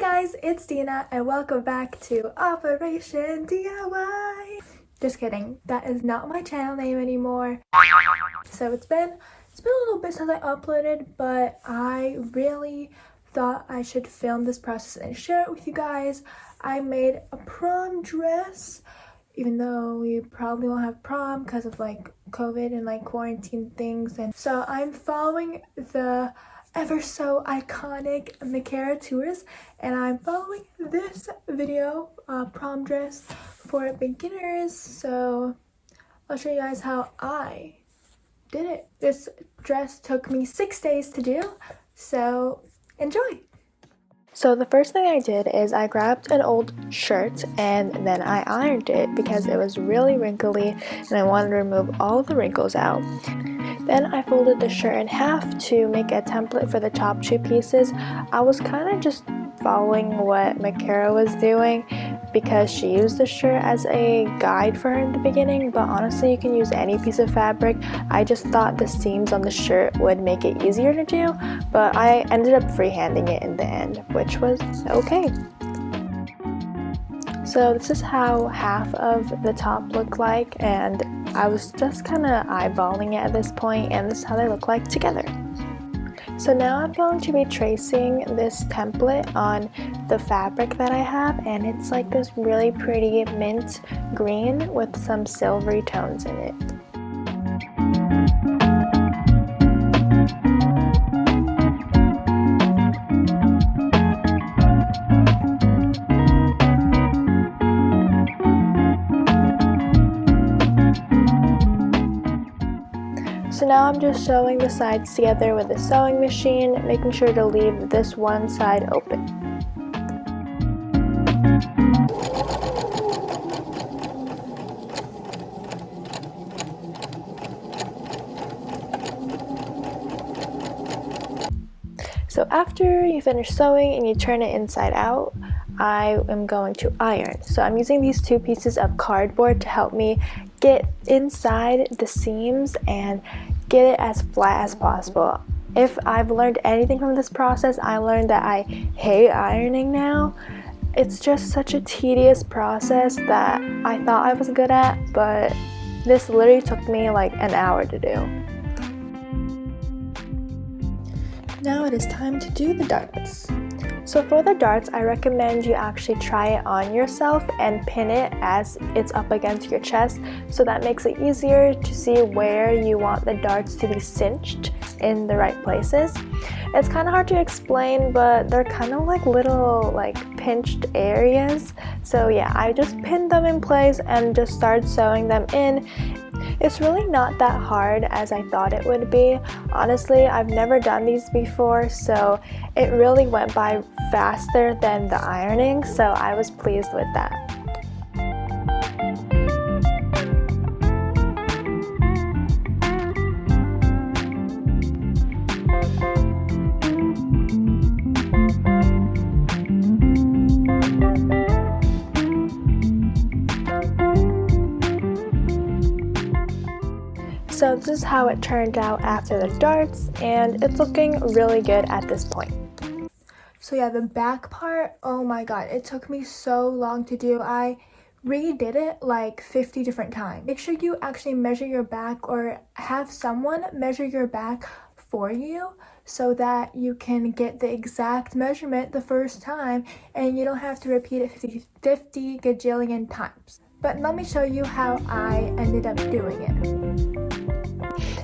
guys, it's Dina and welcome back to Operation DIY. Just kidding, that is not my channel name anymore. So it's been a little bit since I uploaded, but I really thought I should film this process and share it with you guys. I made a prom dress, even though we probably won't have prom because of like COVID and like quarantine things. And so I'm following the ever so iconic Micarah Tewers, and I'm following this video, prom dress for beginners. So I'll show you guys how I did it. This dress took me 6 days to do, so enjoy. So the first thing I did is I grabbed an old shirt and then I ironed it because it was really wrinkly and I wanted to remove all the wrinkles out. Then I folded the shirt in half to make a template for the top 2 pieces. I was kind of just following what Micarah was doing because she used the shirt as a guide for her in the beginning, but honestly you can use any piece of fabric. I just thought the seams on the shirt would make it easier to do, but I ended up freehanding it in the end, which was okay. So this is how half of the top looked like, and I was just kind of eyeballing it at this point, and this is how they look like together. So now I'm going to be tracing this template on the fabric that I have, and it's like this really pretty mint green with some silvery tones in it. So now I'm just sewing the sides together with a sewing machine, making sure to leave this one side open. So after you finish sewing and you turn it inside out, I am going to iron. So I'm using these 2 pieces of cardboard to help me get inside the seams and get it as flat as possible. If I've learned anything from this process, I learned that I hate ironing now. It's just such a tedious process that I thought I was good at, but this literally took me like an hour to do. Now it is time to do the darts. So for the darts, I recommend you actually try it on yourself and pin it as it's up against your chest, so that makes it easier to see where you want the darts to be cinched in the right places. It's kind of hard to explain, but they're kind of like little like pinched areas. So yeah, I just pinned them in place and just started sewing them in. It's really not that hard as I thought it would be. Honestly, I've never done these before, so it really went by faster than the ironing, so I was pleased with that. So this is how it turned out after the darts, and it's looking really good at this point. So yeah, the back part, oh my god, it took me so long to do. I redid it like 50 different times. Make sure you actually measure your back or have someone measure your back for you so that you can get the exact measurement the first time and you don't have to repeat it 50 gajillion times. But let me show you how I ended up doing it.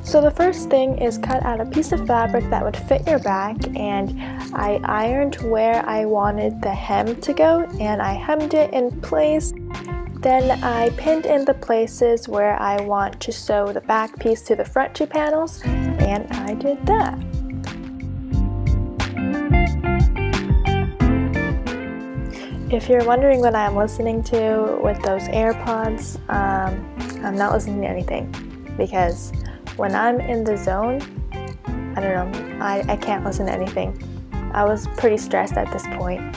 So the first thing is cut out a piece of fabric that would fit your back, and I ironed where I wanted the hem to go and I hemmed it in place. Then I pinned in the places where I want to sew the back piece to the front 2 panels, and I did that. If you're wondering what I'm listening to with those AirPods, I'm not listening to anything because when I'm in the zone, I don't know, I can't listen to anything. I was pretty stressed at this point.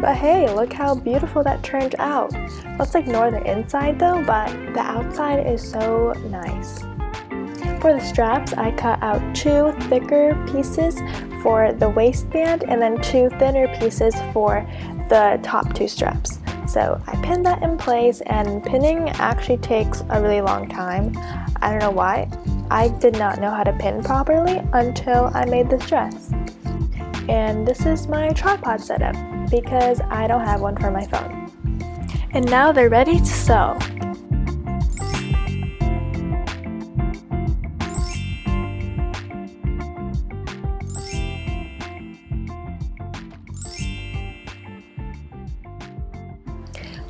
But hey, look how beautiful that turned out. Let's ignore the inside though, but the outside is so nice. For the straps, I cut out 2 thicker pieces for the waistband and then 2 thinner pieces for the top 2 straps. So I pinned that in place, and pinning actually takes a really long time. I don't know why. I did not know how to pin properly until I made this dress. And this is my tripod setup because I don't have one for my phone. And now they're ready to sew.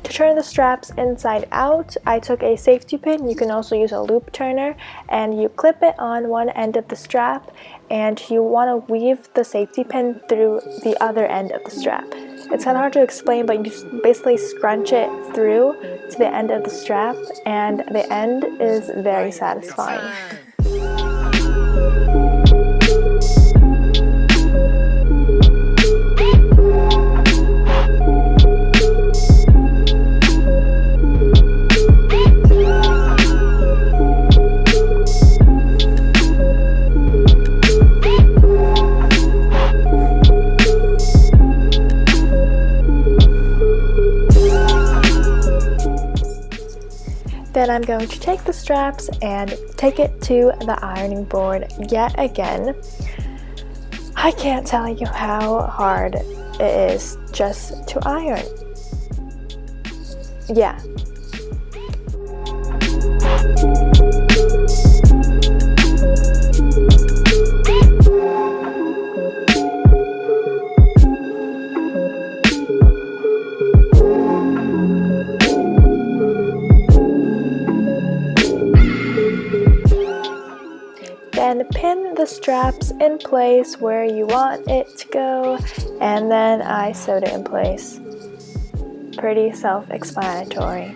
To turn the straps inside out, I took a safety pin. You can also use a loop turner, and you clip it on one end of the strap, and you want to weave the safety pin through the other end of the strap. It's kind of hard to explain, but you just basically scrunch it through to the end of the strap, and the end is very satisfying. Then I'm going to take the straps and take it to the ironing board yet again. I can't tell you how hard it is just to iron. Yeah. Then pin the straps in place where you want it to go, and then I sewed it in place. Pretty self-explanatory.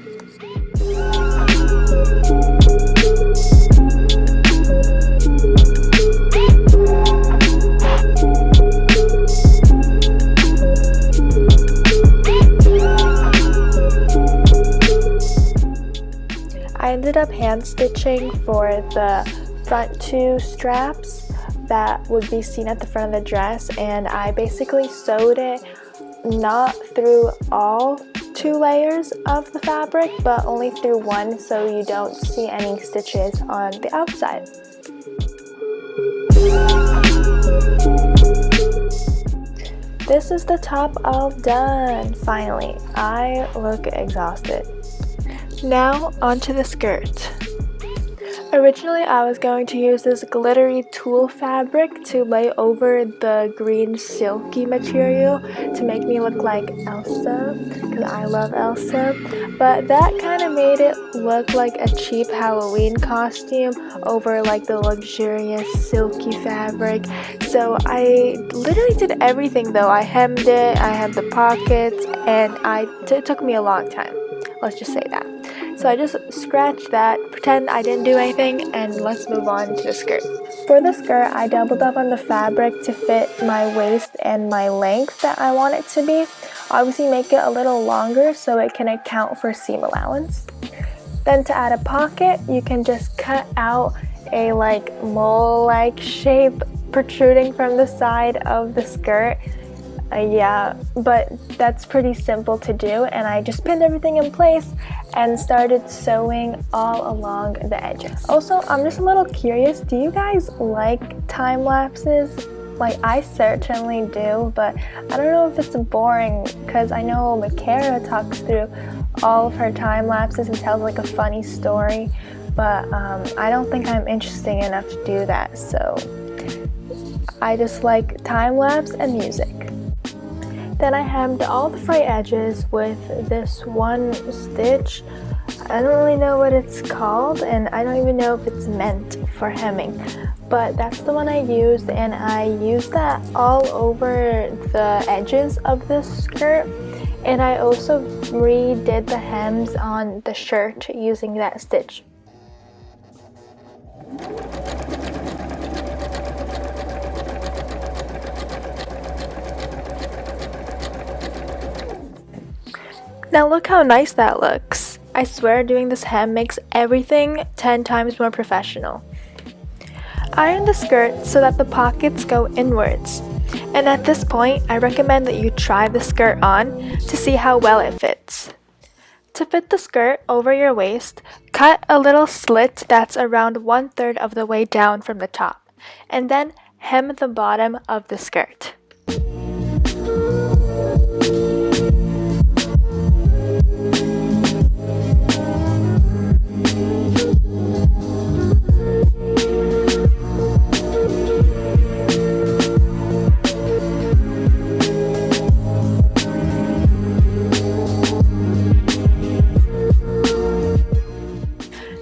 I ended up hand stitching for the front 2 straps that would be seen at the front of the dress, and I basically sewed it not through all 2 layers of the fabric, but only through one, so you don't see any stitches on the outside. This is the top all done. Finally, I look exhausted. Now onto the skirt. Originally, I was going to use this glittery tulle fabric to lay over the green silky material to make me look like Elsa, because I love Elsa, but that kind of made it look like a cheap Halloween costume over like the luxurious silky fabric. So I literally did everything though. I hemmed it, I had the pockets, and it took me a long time. Let's just say that. So I just scratched that, pretend I didn't do anything, and let's move on to the skirt. For the skirt, I doubled up on the fabric to fit my waist and my length that I want it to be. Obviously make it a little longer so it can account for seam allowance. Then to add a pocket, you can just cut out a like mole-like shape protruding from the side of the skirt. Yeah, but that's pretty simple to do, and I just pinned everything in place and started sewing all along the edges. Also, I'm just a little curious, do you guys like time lapses? Like, I certainly do, but I don't know if it's boring, because I know Micarah talks through all of her time lapses and tells like a funny story, but I don't think I'm interesting enough to do that, so I just like time lapse and music. Then I hemmed all the frayed edges with this one stitch. I don't really know what it's called, and I don't even know if it's meant for hemming, but that's the one I used, and I used that all over the edges of this skirt, and I also redid the hems on the shirt using that stitch. Now look how nice that looks. I swear doing this hem makes everything 10 times more professional. Iron the skirt so that the pockets go inwards. And at this point, I recommend that you try the skirt on to see how well it fits. To fit the skirt over your waist, cut a little slit that's around 1/3 of the way down from the top, and then hem the bottom of the skirt.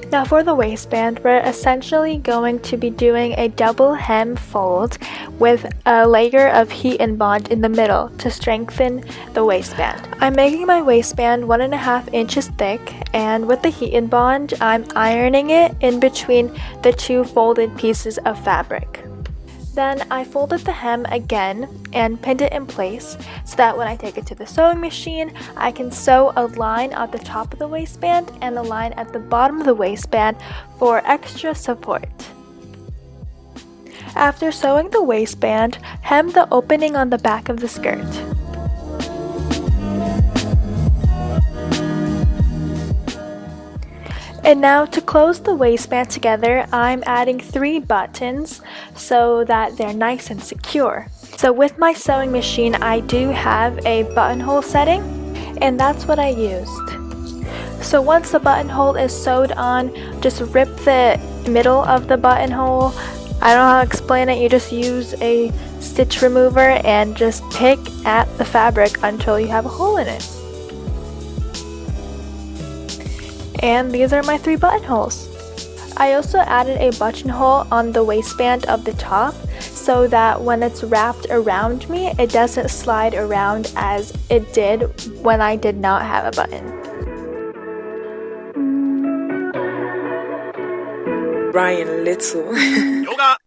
Now for the waistband, we're essentially going to be doing a double hem fold with a layer of heat and bond in the middle to strengthen the waistband. I'm making my waistband 1.5 inches thick, and with the heat and bond, I'm ironing it in between the two folded pieces of fabric. Then I folded the hem again and pinned it in place so that when I take it to the sewing machine, I can sew a line at the top of the waistband and a line at the bottom of the waistband for extra support. After sewing the waistband, hem the opening on the back of the skirt. And now to close the waistband together, I'm adding 3 buttons so that they're nice and secure. So with my sewing machine, I do have a buttonhole setting, and that's what I used. So once the buttonhole is sewed on, just rip the middle of the buttonhole. I don't know how to explain it, you just use a stitch remover and just pick at the fabric until you have a hole in it. And these are my 3 buttonholes. I also added a buttonhole on the waistband of the top so that when it's wrapped around me, it doesn't slide around as it did when I did not have a button. Brian Little. Yoga.